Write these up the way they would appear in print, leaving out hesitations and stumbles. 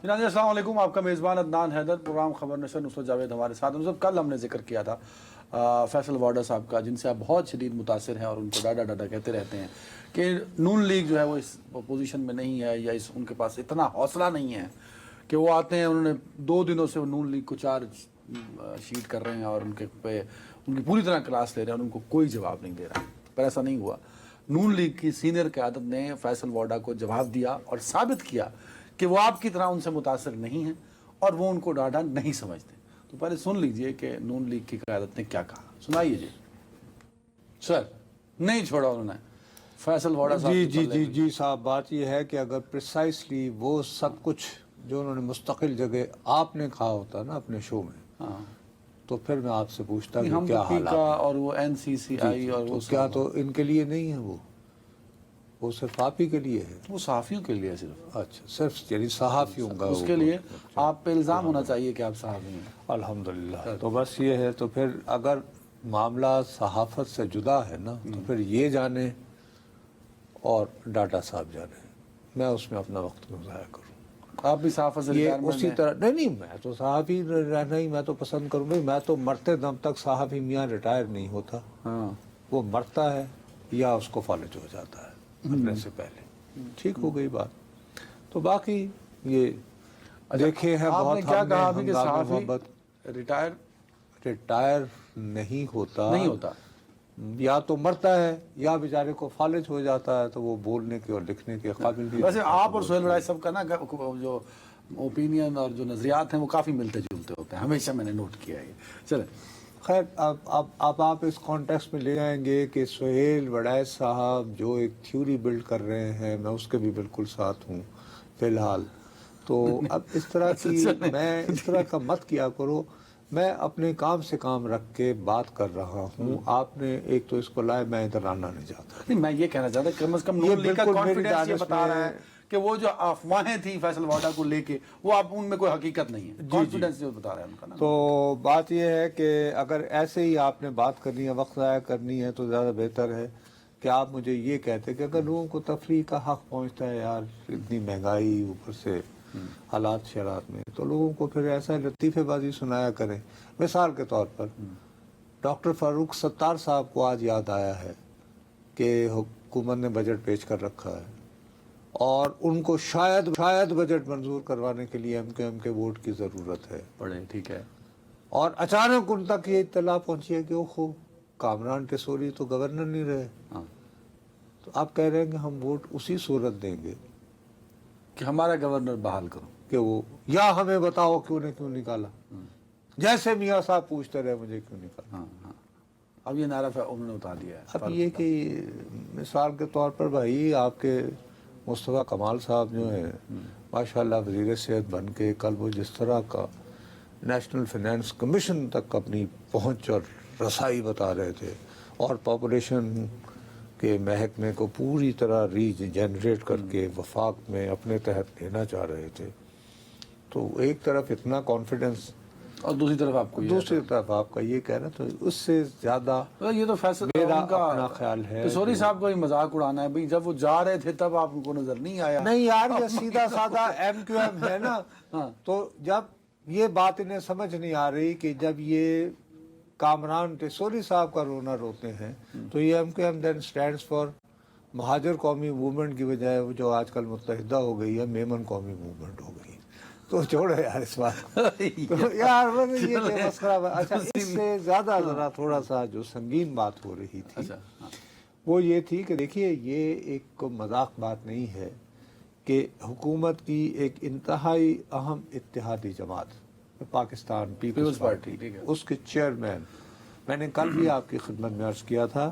جناب السلام علیکم، آپ کا میزبان عدنان حیدر، پروگرام خبر نشر نصرت جاوید ہمارے ساتھ ہیں۔ کل ہم نے ذکر کیا تھا فیصل وارڈا صاحب کا، جن سے آپ بہت شدید متاثر ہیں اور ان کو ڈاڈا ڈاڈا کہتے رہتے ہیں کہ نون لیگ جو ہے وہ اس پوزیشن میں نہیں ہے، یا ان کے پاس اتنا حوصلہ نہیں ہے کہ وہ آتے ہیں، انہوں نے 2 دنوں سے نون لیگ کو چارج شیٹ کر رہے ہیں اور ان کے پہ ان کی پوری طرح کلاس لے رہے ہیں اور ان کو کوئی جواب نہیں دے رہا۔ پر ایسا نہیں ہوا۔ نون لیگ کی سینئر قیادت نے فیصل وارڈا کو جواب دیا اور ثابت کیا کہ وہ آپ کی طرح ان سے متاثر نہیں ہیں اور وہ ان کو ڈاڈا نہیں سمجھتے۔ تو پہلے سن لیجئے کہ نون لیگ کی قیادت نے کیا کہا، سنائیے جی۔ سر نہیں چھوڑا انہوں نے فیصل وارڈا صاحب جی صاحب، بات یہ ہے کہ اگر پریسائسلی وہ سب کچھ جو انہوں نے مستقل جگہ آپ نے کہا ہوتا نا اپنے شو میں، تو پھر میں آپ سے پوچھتا کہ کیا حالات اور وہ این سی سی آئی اور وہ کیا تو ان کے لیے نہیں ہے، وہ صرف آپ ہی کے لیے ہے؟ وہ صحافیوں کے لیے صرف، اچھا، صرف یعنی صحافیوں کا اس کے لیے آپ پہ الزام ہونا چاہیے کہ آپ صحافی ہیں۔ الحمدللہ۔ تو بس یہ ہے، تو پھر اگر معاملہ صحافت سے جدا ہے نا، تو پھر یہ جانے اور ڈاٹا صاحب جانے، میں اس میں اپنا وقت کیوں ضائع کروں؟ آپ بھی صحافت سے یہ اسی طرح نہیں، میں تو صحافی رہنا ہی میں تو پسند کروں گا۔ میں تو مرتے دم تک صحافی میاں ریٹائر نہیں ہوتا، وہ مرتا ہے یا اس کو فالج ہو جاتا ہے مرنے سے پہلے۔ ٹھیک ہو گئی بات۔ تو باقی یہ دیکھے ہیں آپ بہت، نے کیا کہا ابھی کہ ہنگامہ صحافی محبت ریٹائر نہیں ہوتا، ہوتا، یا تو مرتا ہے یا بیچارے کو فالج ہو جاتا ہے، تو وہ بولنے کے اور لکھنے کے قابل بھی۔ ویسے آپ اور سہیل وڑائی صاحب کا نا جو اوپینین اور جو نظریات ہیں وہ کافی ملتے جلتے ہوتے ہیں، ہمیشہ میں نے نوٹ کیا ہے۔ چلیں خیر، اب آپ اس کانٹیکسٹ میں لے جائیں گے کہ سہیل وڑائی صاحب جو ایک تھیوری بلڈ کر رہے ہیں، میں اس کے بھی بالکل ساتھ ہوں فی الحال۔ تو اب اس طرح کی میں اس طرح کا مت کیا کرو، میں اپنے کام سے کام رکھ کے بات کر رہا ہوں۔ آپ نے ایک تو اس کو لائے، میں ادھر آنا نہیں چاہتا۔ نہیں، میں یہ کہنا چاہتا کہ کم از کم نون لیگ کا کانفیڈنس یہ بتا رہا ہے کہ وہ جو افواہیں تھیں فیصل وارڈا کو لے کے، وہ اب ان میں کوئی حقیقت نہیں ہے، کانفیڈنس جو بتا رہا ہے ان کا نا۔ تو بات یہ ہے کہ اگر ایسے ہی آپ نے بات کرنی ہے، وقت ضائع کرنی ہے، تو زیادہ بہتر ہے کہ آپ مجھے یہ کہتے کہ اگر لوگوں کو تفریح کا حق پہنچتا ہے یار، اتنی مہنگائی اوپر سے حالات شرات میں، تو لوگوں کو پھر ایسا لطیفے بازی سنایا کریں۔ مثال کے طور پر ڈاکٹر فاروق ستار صاحب کو آج یاد آیا ہے کہ حکومت نے بجٹ پیش کر رکھا ہے اور ان کو شاید بجٹ منظور کروانے کے لیے ایم کیو ایم کے ووٹ کی ضرورت ہے، پڑھیں، ٹھیک ہے، اور اچانک ان تک یہ اطلاع پہنچی ہے کہ اوہو، کامران ٹیسوری تو گورنر نہیں رہے، تو آپ کہہ رہے ہیں کہ ہم ووٹ اسی صورت دیں گے کہ ہمارا گورنر بحال کرو، کہ وہ یا ہمیں بتاؤ کہ انہیں کیوں نکالا، جیسے میاں صاحب پوچھتے رہے مجھے کیوں نکالا۔ اب یہ نعرہ انہوں نے اتار دیا ہے۔ اب یہ کہ مثال کے طور پر بھائی آپ کے مصطفیٰ کمال صاحب جو ہیں ماشاءاللہ وزیر صحت بن کے، کل وہ جس طرح کا نیشنل فائنانس کمیشن تک اپنی پہنچ اور رسائی بتا رہے تھے، اور پاپولیشن کے محکمے کو پوری طرح ری جنریٹ کر کے وفاق میں اپنے تحت لینا چاہ رہے تھے، تو ایک طرف اتنا کانفیڈنس اور دوسری طرف آپ کا یہ کہنا، تو اس سے زیادہ یہ تو فیصل میرا اپنا خیال ہے ٹیسوری صاحب کا ہی مذاق اڑانا ہے۔ بھئی جب وہ جا رہے تھے تب آپ کو نظر نہیں آیا؟ نہیں یار، یہ سیدھا سادہ ایم کیو ایم ہے نا۔ تو جب یہ بات انہیں سمجھ نہیں آ رہی کہ جب یہ کامران ٹیسوری صاحب کا رونا روتے ہیں، تو یہ M Q M then stands for Muhajir Qaumi movement کی بجائے وہ جو آج کل متحدہ ہو گئی ہے، میمن قومی موومنٹ ہو گئی۔ تو چھوڑے یار اس بات یار، یہ مسخرہ۔ اچھا، اس سے زیادہ ذرا تھوڑا سا جو سنگین بات ہو رہی تھی وہ یہ تھی کہ دیکھیے، یہ ایک مذاق بات نہیں ہے کہ حکومت کی ایک انتہائی اہم اتحادی جماعت پاکستان پیپلز پارٹی، اس کے چیئرمین، میں نے کل بھی آپ کی خدمت میں عرض کیا تھا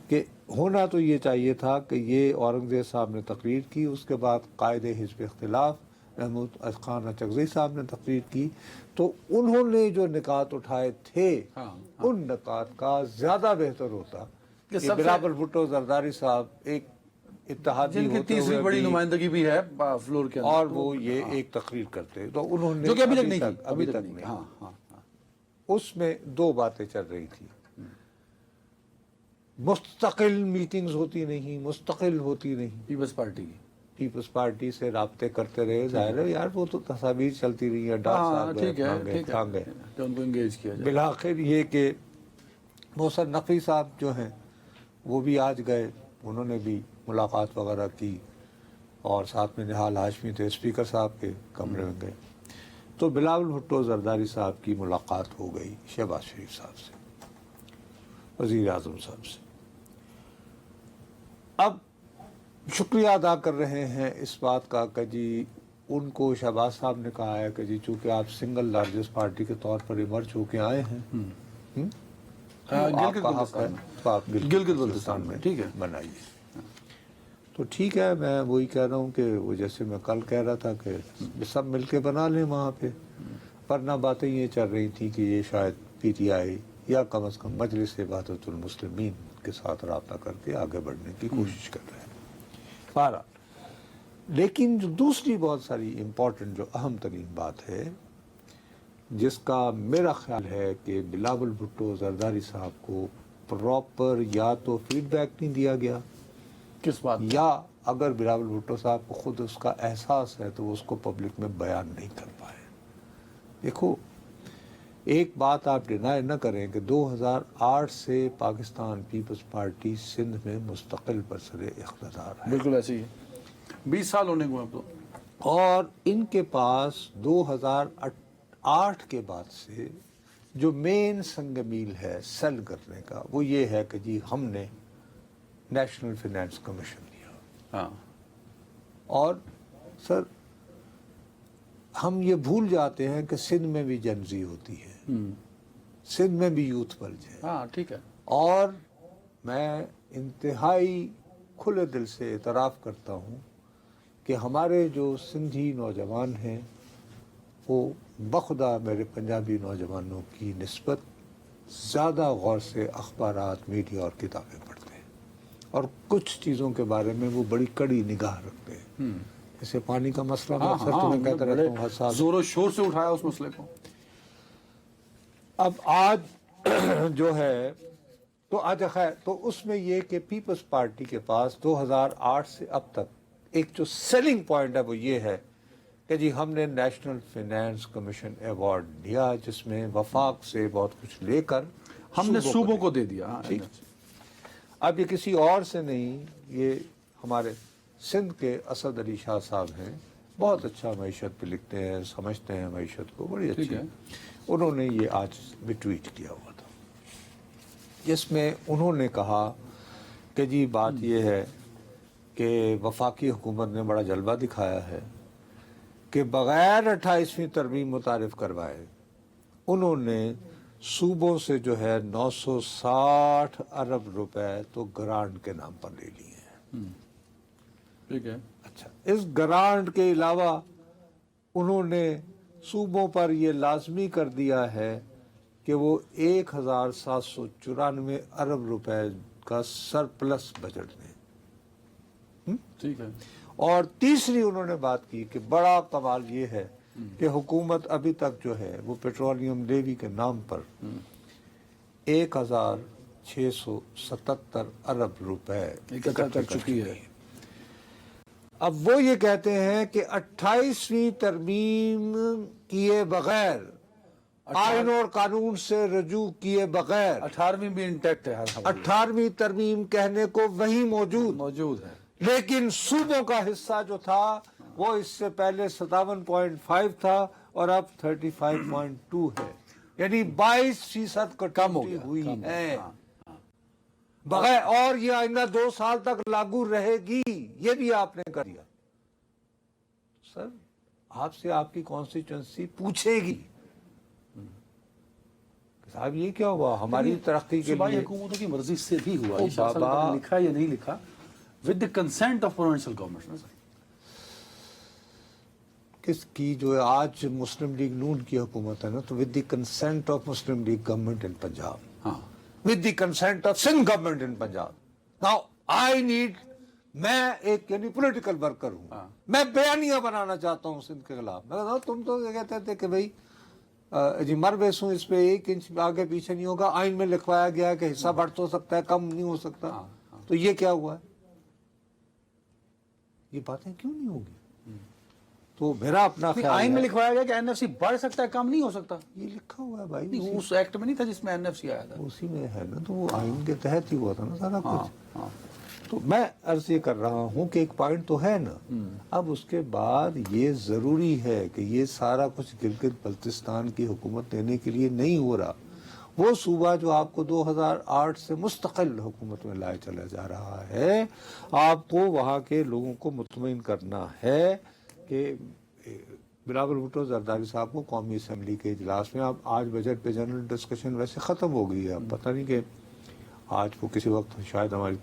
کہ ہونا تو یہ چاہیے تھا کہ یہ اورنگزیب صاحب نے تقریر کی، اس کے بعد قائد حزب اختلاف محمود خان اچکزئی صاحب نے تقریر کی، تو انہوں نے جو نکات اٹھائے تھے ان نکات کا زیادہ بہتر ہوتا کہ بلاول بھٹو زرداری صاحب ایک اتحادی جن کی تیسری بڑی نمائندگی بھی ہے فلور کے اندر، اور وہ یہ ایک تقریر کرتے، تو انہوں نے جو کہ ابھی تک نہیں کی۔ اس میں 2 باتیں چل رہی تھی، مستقل میٹنگز ہوتی نہیں، مستقل ہوتی نہیں، پیپلز پارٹی کی پیپلز پارٹی سے رابطے کرتے رہے. ظاہر ہے یار وہ تو تصاویر چلتی رہی ہیں, ڈاکٹر ہاں صاحب ٹھیک ہے گئے, ٹھیک کہاں گئے. ہے کہ ان کو انگیج کیا جائے. بالآخر یہ کہ محسن نقوی صاحب جو ہیں وہ بھی آج گئے, انہوں نے بھی ملاقات وغیرہ کی, اور ساتھ میں نہال ہاشمی تھے, اسپیکر صاحب کے کمرے میں گئے. تو بلاول بھٹو زرداری صاحب کی ملاقات ہو گئی شہباز شریف صاحب سے, وزیر اعظم صاحب سے. اب شکریہ ادا کر رہے ہیں اس بات کا کہ جی ان کو شہباز صاحب نے کہا ہے کہ جی چونکہ آپ سنگل لارجسٹ پارٹی کے طور پر ایمرج ہو کے آئے ہیں, گلگت بلتستان میں, تو آپ گلگت بلتستان میں ٹھیک ہے بنائیے. تو ٹھیک ہے, میں وہی کہہ رہا ہوں کہ وہ جیسے میں کل کہہ رہا تھا کہ سب مل کے بنا لیں وہاں پہ. ورنہ باتیں یہ چل رہی تھیں کہ یہ شاید پی ٹی آئی یا کم از کم مجلس وحدت المسلمین کے ساتھ رابطہ کر کے آگے بڑھنے کی کوشش کر رہے ہیں. بہرحال لیکن جو دوسری بہت ساری امپورٹنٹ جو اہم ترین بات ہے جس کا میرا خیال ہے کہ بلاول بھٹو زرداری صاحب کو پراپر یا تو فیڈ بیک نہیں دیا گیا, کس بات پہ؟ یا اگر بلاول بھٹو صاحب کو خود اس کا احساس ہے تو وہ اس کو پبلک میں بیان نہیں کر پائے. دیکھو ایک بات آپ ڈینائی نہ کریں کہ 2008 سے پاکستان پیپلز پارٹی سندھ میں مستقل برسر اقتدار ہے, بالکل ایسے ہی ہے, 20 سال ہونے کو اب تو. اور ان کے پاس 2008 کے بعد سے جو مین سنگ میل ہے سیل کرنے کا وہ یہ ہے کہ جی ہم نے نیشنل فائنانس کمیشن لیا. ہاں اور سر ہم یہ بھول جاتے ہیں کہ سندھ میں بھی جنزی ہوتی ہے, سندھ میں بھی یوتھ بلج ہے. ہاں ٹھیک ہے. اور میں انتہائی کھلے دل سے اعتراف کرتا ہوں کہ ہمارے جو سندھی نوجوان ہیں وہ بخدا میرے پنجابی نوجوانوں کی نسبت زیادہ غور سے اخبارات, میڈیا اور کتابیں پڑھتے ہیں, اور کچھ چیزوں کے بارے میں وہ بڑی کڑی نگاہ رکھتے ہیں. جیسے پانی کا مسئلہ میں اکثر تمہیں کہتا رہتا ہوں ہر سال, زور و شور سے اٹھایا اس مسئلے کو. اب آج جو ہے تو آج خیر تو اس میں یہ کہ پیپلز پارٹی کے پاس 2008 سے اب تک ایک جو سیلنگ پوائنٹ ہے وہ یہ ہے کہ جی ہم نے نیشنل فائنانس کمیشن ایوارڈ دیا جس میں وفاق سے بہت کچھ لے کر ہم نے صوبوں کو دے دیا. ٹھیک. اب یہ کسی اور سے نہیں, یہ ہمارے سندھ کے اسد علی شاہ صاحب ہیں, بہت اچھا معیشت پہ لکھتے ہیں, سمجھتے ہیں معیشت کو, بڑی اچھی. انہوں نے یہ آج بھی ٹویٹ کیا ہوا تھا جس میں انہوں نے کہا کہ جی بات یہ ہے کہ وفاقی حکومت نے بڑا جلوہ دکھایا ہے کہ بغیر 28ویں ترمیم متعارف کروائے انہوں نے صوبوں سے جو ہے 960 ارب روپے تو گرانٹ کے نام پر لے لیے ہیں. ٹھیک ہے. اچھا, اس گرانٹ کے علاوہ انہوں نے صوبوں پر یہ لازمی کر دیا ہے کہ وہ 1794 ارب روپے کا سرپلس بجٹ دیں. ٹھیک ہے. اور تیسری انہوں نے بات کی کہ بڑا کمال یہ ہے کہ حکومت ابھی تک جو ہے وہ پیٹرولیم لیوی کے نام پر 1677 ارب روپے اکٹھا کر چکی ہے. اب وہ یہ کہتے ہیں کہ 28ویں ترمیم کیے بغیر, آئین اور قانون سے رجوع کیے بغیر, 18ویں بھی انٹیکٹ ہے, 18ویں ترمیم کہنے کو وہی موجود ہے, لیکن صوبوں کا حصہ جو تھا وہ اس سے پہلے 57.5 تھا اور اب 35.2 ہے, یعنی 22% کٹوتی ہوئی ہے بغیر, اور یہ آئندہ 2 سال تک لاگو رہے گی, یہ بھی آپ نے کر دیا. سر آپ سے آپ کی کانسٹیچوئنسی پوچھے گی صاحب یہ کیا ہوا ہماری ترقی کے صوبائی لیے. حکومتوں کی مرضی سے بھی ہوا, یہ شاہ لکھا یا نہیں لکھا, with the consent of provincial government. کس کی جو آج مسلم لیگ نون کی حکومت ہے نا, تو with the consent of Muslim League government in Punjab, ہاں, with the consent of Sindh government in Punjab. Now, I need, میں ایک یعنی پولیٹیکل ورکر ہوں, میں بیانیہ بنانا چاہتا ہوں سندھ کے خلاف. میں کہتا ہوں تم تو کہتے تھے کہ بھائی جی مر بیسوں اس پہ 1 انچ آگے پیچھے نہیں ہوگا, آئین میں لکھوایا گیا ہے کہ حصہ بڑھ تو سکتا ہے, کم نہیں ہو سکتا. تو یہ کیا ہوا ہے, یہ باتیں کیوں نہیں ہوگی؟ تو میرا اپنا خیال آئین میں ہے لکھوایا گیا کہ این ایف سی بڑھ سکتا ہے، کم نہیں ہو سکتا. یہ لکھا ہوا ہے بھائی، نہیں، اس ایکٹ میں نہیں تھا جس میں این ایف سی آیا تھا. اسی میں ہے نا، تو وہ آئین کے تحت ہی ہوا تھا نا سارا ہاں کچھ. ہاں. تو میں عرض یہ کر رہا ہوں کہ ایک پوائنٹ تو ہے نا. اب اس کے بعد یہ ضروری ہے کہ یہ سارا کچھ گلگت بلتستان کی حکومت دینے کے لیے نہیں ہو رہا. وہ صوبہ جو آپ کو 2008 سے مستقل حکومت میں لائے چلا جا رہا ہے، آپ کو وہاں کے لوگوں کو مطمئن کرنا ہے کہ بلاول بھٹو زرداری صاحب کو قومی اسمبلی کے اجلاس میں، اب آج بجٹ پہ جنرل ڈسکشن ویسے ختم ہو گئی ہے، اب پتہ نہیں کہ آج وہ کسی وقت شاید ہماری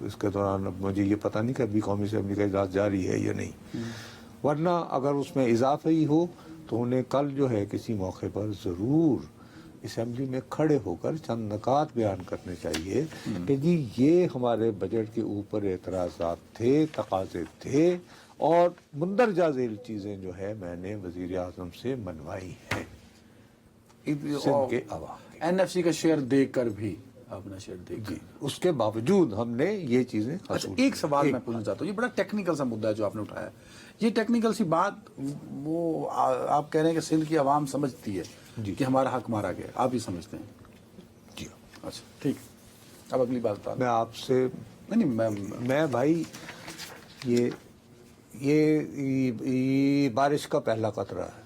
اس کے دوران، اب مجھے یہ پتہ نہیں کہ ابھی قومی اسمبلی کا اجلاس جاری ہے یا نہیں، ورنہ اگر اس میں اضافہ ہی ہو تو انہیں کل جو ہے کسی موقع پر ضرور اسمبلی میں کھڑے ہو کر چند نکات بیان کرنے چاہیے کہ جی یہ ہمارے بجٹ کے اوپر اعتراضات تھے، تقاضے تھے، اور مندرجہ ذیل چیزیں جو ہے میں نے وزیر اعظم سے منوائی ہیں سندھ کے عوام. این ایف سی کا شیئر دے کر بھی اپنا شیئر دے کر. جی اس کے باوجود ہم نے یہ چیزیں اچھا، حصول ایک سوال میں پوچھنا چاہتا ہوں، یہ بڑا ٹیکنیکل سا مدعا ہے جو آپ نے اٹھایا. یہ ٹیکنیکل سی بات وہ آپ کہہ رہے ہیں کہ سندھ کی عوام سمجھتی ہے کہ ہمارا حق مارا گیا، آپ ہی سمجھتے ہیں؟ جی. اچھا ٹھیک. اب اگلی بات بتا. میں آپ سے نہیں میں بھائی یہ بارش کا پہلا قطرہ ہے،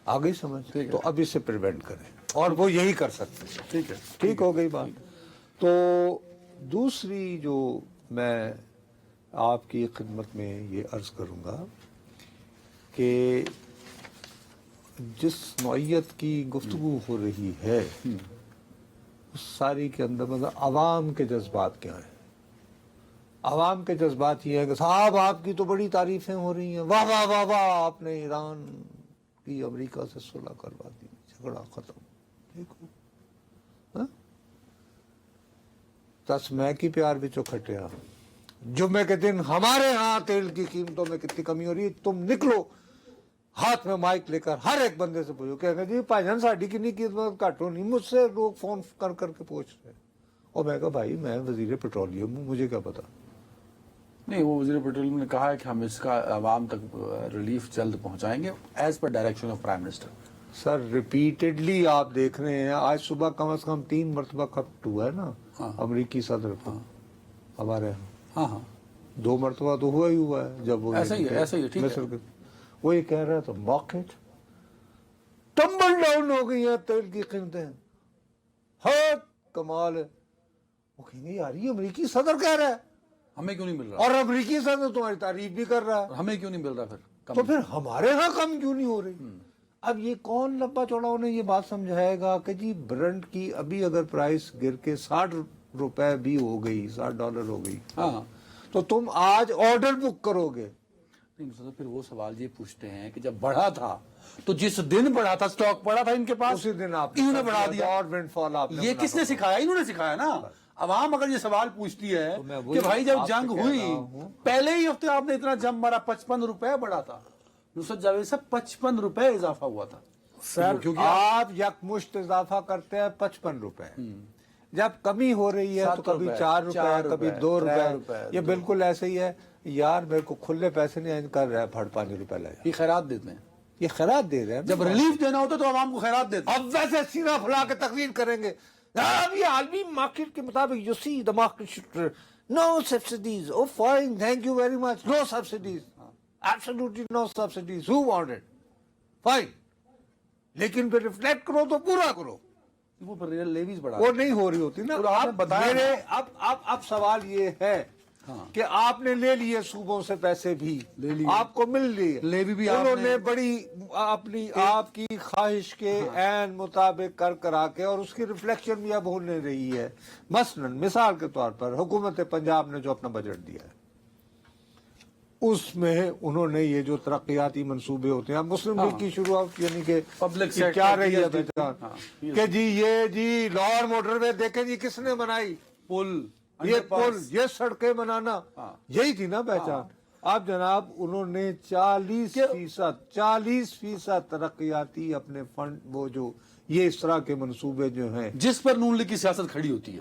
آگے سمجھ، تو اب اسے پریونٹ کریں، اور وہ یہی کر سکتے ہیں. ٹھیک ہے، ٹھیک ہو گئی بات. تو دوسری جو میں آپ کی خدمت میں یہ عرض کروں گا کہ جس نوعیت کی گفتگو ہو رہی ہے اس ساری کے اندر مطلب عوام کے جذبات کیا ہیں؟ عوام کے جذبات یہ ہے کہ صاحب آپ کی تو بڑی تعریفیں ہو رہی ہیں، واہ واہ واہ واہ، آپ نے ایران کی امریکہ سے صلح کروا دی، جھگڑا ختم. دیکھو تس میں کی پیار بھی چوکھٹیا، جمعے کے دن ہمارے ہاں تیل کی قیمتوں میں کتنی کمی ہو رہی ہے، تم نکلو ہاتھ میں مائک لے کر ہر ایک بندے سے پوچھو کہ جی بھائی جان ساڑی کنی قیمت گھٹ ہونی. مجھ سے لوگ فون کر کر کے پوچھ رہے ہیں، اور میں کہا بھائی میں وزیر پیٹرولیم ہوں، مجھے کیا پتا. نہیں، وہ وزیر پیٹرولیم نے کہا ہے کہ ہم اس کا عوام تک ریلیف جلد پہنچائیں گے as per direction of prime minister. Sir repeatedly آپ دیکھ رہے ہیں، آج صبح کم از کم 3 مرتبہ خط ہوا ہے نا امریکی صدر کو ہمارے ہاں ہاں 2 مرتبہ تو ہوا ہی ہوا ہے. جب وہ ایسا ہی ہے، ٹھیک ہے. وہ یہ کہہ رہا تھا مارکیٹ ٹمبل ڈاؤن ہو گئی ہیں تیل کی قیمتیں، ہر کمال ہے. وہ کہیں گے یار یہ امریکی صدر کہہ رہا ہے، ہمیں کیوں نہیں مل رہا؟ اور امریکی صدر تمہاری تعریف بھی کر رہا ہے، ہمیں کیوں نہیں مل رہا پھر؟ تو پھر ہمارے ہاں کم کیوں نہیں ہو رہی؟ اب یہ کون لمبا چوڑا انہیں یہ بات سمجھائے گا کہ جی برنٹ کی ابھی اگر پرائس گر کے $60 بھی ہو گئی، $60 ہو گئی، ہاں تو تم آج آرڈر بک کرو گے. نہیں، پھر وہ سوال یہ پوچھتے ہیں کہ جب بڑھا تھا تو جس دن بڑھا تھا سٹاک پڑا تھا ان کے پاس، اسی دن آپ انہوں نے بڑھا دیا. اور ونڈ فال آپ نے یہ کس نے سکھایا؟ انہوں نے سکھایا نا. عوام اگر یہ سوال پوچھتی ہے کہ بھائی جب جنگ ہوئی پہلے ہی ہفتے آپ نے اتنا جم مارا، $55 بڑھا تھا. نصرت جاوید صاحب $55 اضافہ ہوا تھا. سر آپ یکمشت اضافہ کرتے ہیں $55، جب کمی ہو رہی ہے تو کبھی $4 کبھی $2. یہ بالکل ایسے ہی ہے یار، میرے کو کھلے پیسے نہیں کر رہا ہے، پھڑ $5 لے. یہ خیرات دیتے ہیں، یہ خیرات دے رہے ہیں. جب ریلیف دینا ہوتا تو عوام کو خیرات دیتے ہیں. اب ویسے سینہ پھلا کے تقریر کریں گے اب یہ عالمی مارکیٹ کے مطابق you see the market should no subsidies. Oh fine, thank you very much. No subsidies. Absolutely no subsidies. Who wanted? Fine. لیکن پھر ریفلیکٹ کرو تو پورا کرو. وہ پر لیویز بڑھا وہ نہیں ہو رہی ہوتی نا. میرے اب سوال یہ ہے کہ آپ نے لے لیے صوبوں سے پیسے بھی، آپ کو مل لیے، لیوی بھی انہوں نے بڑی اپنی آپ کی خواہش کے عین مطابق کرا کے، اور اس کی ریفلیکشن بھی اب ہونے رہی ہے. مثلاً مثال کے طور پر حکومت پنجاب نے جو اپنا بجٹ دیا ہے اس میں انہوں نے یہ جو ترقیاتی منصوبے ہوتے ہیں، اب مسلم لیگ کی شروعات یعنی کہ پبلک کیا رہی ہے پہچان کہ جی یہ جی لاہور موٹر وے دیکھیں جی کس نے بنائی، یہ پل، یہ سڑکیں بنانا، یہی تھی نا پہچان. اب جناب انہوں نے 40% ترقیاتی اپنے فنڈ، وہ جو یہ اس طرح کے منصوبے جو ہیں جس پر نون لیگ کی سیاست کھڑی ہوتی ہے،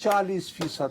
40%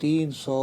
300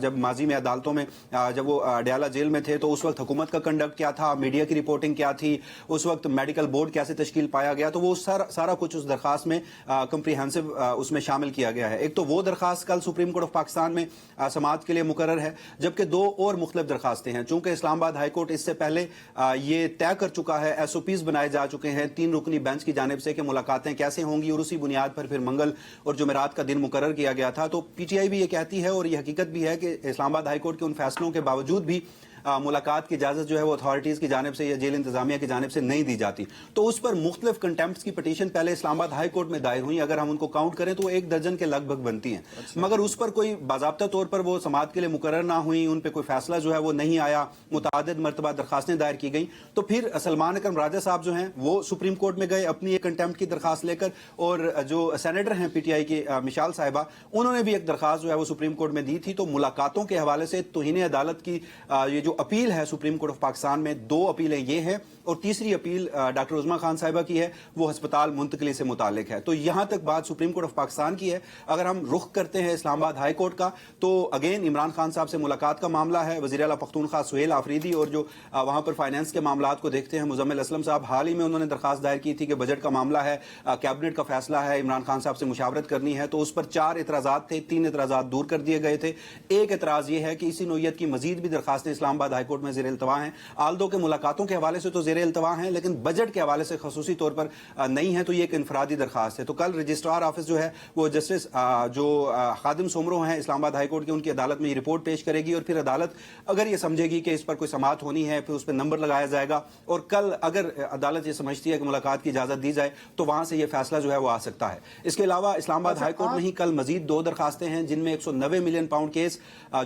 جب ماضی میں عدالتوں میں جب وہ اڈیالہ جیل میں تھے تو اس وقت حکومت کا کنڈکٹ کیا تھا, میڈیا کی رپورٹنگ کیا تھی, اس وقت میڈیکل بورڈ کیسے تشکیل پایا گیا, تو وہ سارا کچھ اس درخواست میں کمپریہنسو اس میں شامل کیا گیا ہے. ایک تو وہ درخواست کل سپریم کورٹ آف پاکستان میں سماعت کے لیے مقرر ہے, جبکہ دو اور مختلف درخواستیں ہیں. چونکہ اسلام آباد ہائی کورٹ اس سے پہلے یہ طے کر چکا ہے, ایس او پیز بنائے جا چکے ہیں 3 رکنی بینچ کی جانب سے کہ ملاقاتیں کیسے ہوں گی, اور اسی بنیاد پر پھر منگل اور جمعرات کا دن مقرر کیا گیا تھا. تو پی ٹی آئی بھی یہ کہتی ہے اور یہ حقیقت بھی ہے کہ اسلام آباد ہائی کورٹ کے ان فیصلوں کے باوجود بھی ملاقات کی اجازت جو ہے وہ اتھارٹیز کی جانب سے یا جیل انتظامیہ کی جانب سے نہیں دی جاتی. تو اس پر مختلف کنٹیمپٹس کی پٹیشن پہلے اسلام آباد ہائی کورٹ میں دائر ہوئی, اگر ہم ان کو کاؤنٹ کریں تو 1 درجن کے لگ بھگ بنتی ہیں. مگر اس پر کوئی باضابطہ طور پر وہ سماعت کے لیے مقرر نہ ہوئی, ان پہ کوئی فیصلہ جو ہے وہ نہیں آیا, متعدد مرتبہ درخواستیں دائر کی گئیں. تو پھر سلمان اکرم راجہ صاحب جو ہیں وہ سپریم کورٹ میں گئے اپنی ایک کنٹیمپٹ کی درخواست لے کر, اور جو سینیٹر ہیں پی ٹی آئی کی مشال صاحبہ, انہوں نے بھی ایک درخواست جو ہے وہ سپریم کورٹ میں دی تھی. تو ملاقاتوں کے حوالے سے توہین عدالت کی یہ جو اپیل ہے سپریم کورٹ آف پاکستان میں, 2 اپیلیں یہ ہیں, اور تیسری اپیل ڈاکٹر عظمیٰ خان صاحبہ کی ہے, وہ ہسپتال منتقلی سے متعلق ہے. تو یہاں تک بات سپریم کورٹ آف پاکستان کی ہے. اگر ہم رخ کرتے ہیں اسلام آباد ہائی کورٹ کا, تو اگین عمران خان صاحب سے ملاقات کا معاملہ ہے. وزیر اعلیٰ پختونخوا سہیل آفریدی اور جو وہاں پر فائنانس کے معاملات کو دیکھتے ہیں مزمل اسلم صاحب, حال ہی میں انہوں نے درخواست دائر کی تھی کہ بجٹ کا معاملہ ہے, کیبنٹ کا فیصلہ ہے, عمران خان صاحب سے مشاورت کرنی ہے. تو اس پر 4 اعتراضات تھے, 3 اعتراضات دور کر دیے گئے تھے. ایک اعتراض یہ ہے کہ اسی نوعیت کی مزید بھی درخواستیں اسلام آباد ہائی کورٹ میں زیر التوا ہیں. آلدو کے ملاقاتوں کے حوالے سے تو زیر التوا ہیں, لیکن بجٹ کے حوالے سے خصوصی طور پر نہیں ہے. تو یہ ایک انفرادی درخواست ہے. تو کل رجسٹرار آفس جو ہے وہ جسٹس جو خادم سومرو ہیں اسلام آباد ہائی کورٹ کے, ان کی عدالت میں یہ رپورٹ پیش کرے گی, اور پھر عدالت اگر یہ سمجھے گی کہ اس پر کوئی سماعت ہونی ہے پھر اس پہ نمبر لگایا جائے گا, اور کل اگر عدالت یہ سمجھتی ہے کہ ملاقات کی اجازت دی جائے تو وہاں سے یہ فیصلہ جو ہے وہ آ سکتا ہے. اس کے علاوہ اسلام آباد ہائی کورٹ میں ہی کل مزید 2 درخواستیں ہیں, جن میں 190 ملین پاؤنڈ کیس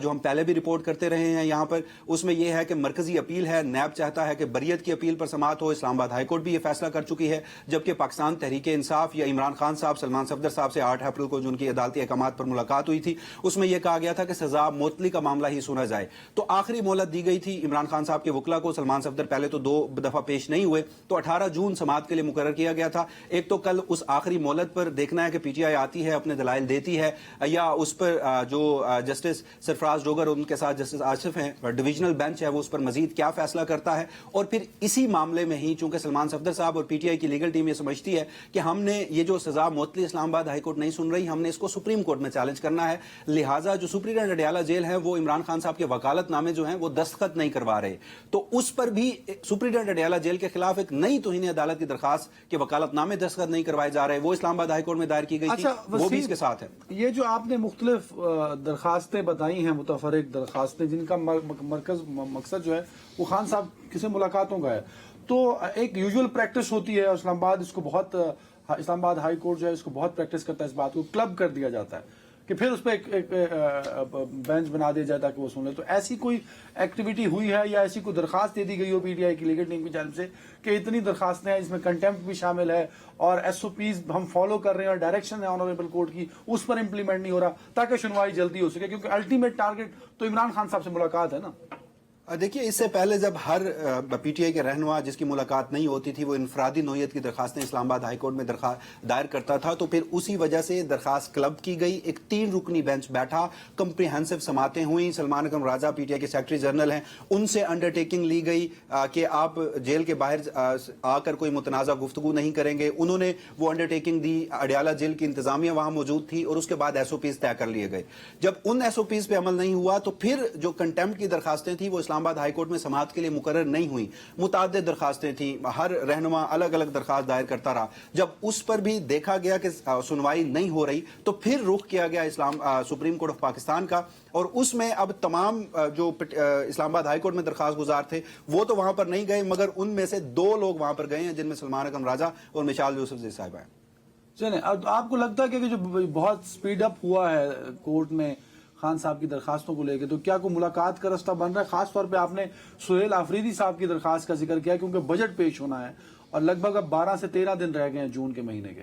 جو ہم پہلے بھی رپورٹ کرتے رہے ہیں یہاں پر, اس میں یہ ہے کہ مرکزی اپیل ہے, نیب چاہتا ہے کہ بریت کی اپیل پر سماعت ہو. اسلام آباد ہائی کورٹ بھی یہ فیصلہ کر چکی ہے, جبکہ پاکستان تحریک انصاف یا عمران خان صاحب سلمان صفدر صاحب سے 8 اپریل کو جو ان کی عدالتی احکامات پر ملاقات ہوئی تھی, اس میں یہ کہا گیا تھا کہ سزا معطلی کا معاملہ ہی سنا جائے. تو آخری مہلت دی گئی تھی عمران خان صاحب کے وکلا کو. سلمان صفدر پہلے تو 2 دفعہ پیش نہیں ہوئے, تو 18 جون سماعت کے لیے مقرر کیا گیا تھا. ایک تو کل اس آخری مہلت پر دیکھنا ہے کہ پی ٹی آئی آتی ہے, اپنے دلائل دیتی ہے, یا اس پر جو جسٹس سرفراز ڈوگر اور ان کے ساتھ جسٹس آصف ہیں, ڈویژنل بینچ ہے, وہ اس پر مزید کیا فیصلہ کرتا ہے. اور پھر اسی معاملے میں ہی چونکہ سلمان صفدر صاحب اور پی ٹی آئی کی لیگل ٹیم یہ سمجھتی ہے کہ ہم نے یہ جو سزا معطلی اسلام آباد ہائی کورٹ نہیں سن رہی, ہم نے اس کو سپریم کورٹ میں چیلنج کرنا ہے. لہٰذا جو سپرنٹینڈنٹ اڈیالہ جیل ہے وہ عمران خان صاحب کے وکالت نامے جو ہیں وہ دستخط نہیں کروا رہے. تو اس پر بھی سپرنٹینڈنٹ اڈیالہ جیل کے خلاف ایک نئی توہین عدالت کی درخواست کہ وکالت نامے دستخط نہیں کروائے جا رہے, وہ اسلام آباد ہائی کورٹ میں دائر کی گئی تھی, وہ بھی اس کے ساتھ ہے. یہ جو آپ نے مختلف درخواستیں بتائی ہیں, متفرق درخواستیں, جن کا مقصد جو ہے وہ خان صاحب سے ملاقاتوں کا ہے, تو ایک یوزول پریکٹس ہوتی ہے اسلام آباد, اس کو بہت اسلام آباد ہائی کورٹ جو ہے اس کو بہت پریکٹس کرتا ہے, اس بات کو کلب کر دیا جاتا ہے کہ پھر اس پہ ایک بینچ بنا دیا جاتا ہے کہ وہ سن لے. تو ایسی کوئی ایکٹیویٹی ہوئی ہے یا ایسی کوئی درخواست دے دی گئی ہو پی ٹی آئی کی لیگل ٹیم کی جانب سے کہ اتنی درخواستیں ہیں, اس میں کنٹیمپٹ بھی شامل ہے اور ایس او پیز ہم فالو کر رہے ہیں اور ڈائریکشن ہے آنریبل کورٹ کی, اس پر امپلیمنٹ نہیں ہو رہا تاکہ سنوائی جلدی ہو سکے, کیونکہ الٹیمیٹ ٹارگٹ تو عمران خان صاحب سے ملاقات ہے نا. دیکھیے, اس سے پہلے جب ہر پی ٹی آئی کے رہنما جس کی ملاقات نہیں ہوتی تھی وہ انفرادی نوعیت کی درخواستیں اسلام آباد ہائی کورٹ میں دائر کرتا تھا, تو پھر اسی وجہ سے درخواست کلب کی گئی. ایک 3 رکنی بینچ بیٹھا, کمپریہنسو سماعتیں ہوئیں. سلمان اکرم راجہ پی ٹی آئی کے سیکرٹری جنرل ہیں, ان سے انڈرٹیکنگ لی گئی کہ آپ جیل کے باہر آ کر کوئی متنازع گفتگو نہیں کریں گے. انہوں نے وہ انڈرٹیکنگ دی, اڈیالہ جیل کی انتظامیہ وہاں موجود تھی, اور اس کے بعد ایس او پیز طے کر لیے گئے. جب ان ایس او پیز پہ عمل نہیں ہوا تو پھر جو کنٹیمپٹ کی درخواستیں تھیں وہ اسلام آباد ہائی کورٹ میں سماعت کے لیے مقرر نہیں ہوئی. متعدد درخواستیں تھیں, ہر رہنما الگ الگ درخواست دائر کرتا رہا. جب اس پر بھی دیکھا گیا کہ سنوائی نہیں ہو رہی تو پھر رخ کیا گیا سپریم کورٹ آف پاکستان کا, اور اس میں اب تمام جو اسلام آباد ہائی کورٹ میں درخواست گزار تھے وہ تو وہاں پر نہیں گئے, مگر ان میں سے 2 لوگ وہاں پر گئے ہیں, جن میں سلمان اکرم راجہ اور مشال یوسفزئی صاحبہ ہیں. چلیں, اب آپ کو لگتا ہے کہ جو بہت سپیڈ اپ ہوا ہے کورٹ میں خان صاحب کی درخواستوں کو لے کے, تو کیا کوئی ملاقات کا رستہ بن رہا ہے؟ خاص طور پہ آپ نے سہیل آفریدی صاحب کی درخواست کا ذکر کیا کیونکہ بجٹ پیش ہونا ہے اور لگ بھگ اب 12 سے 13 دن رہ گئے ہیں جون کے مہینے کے.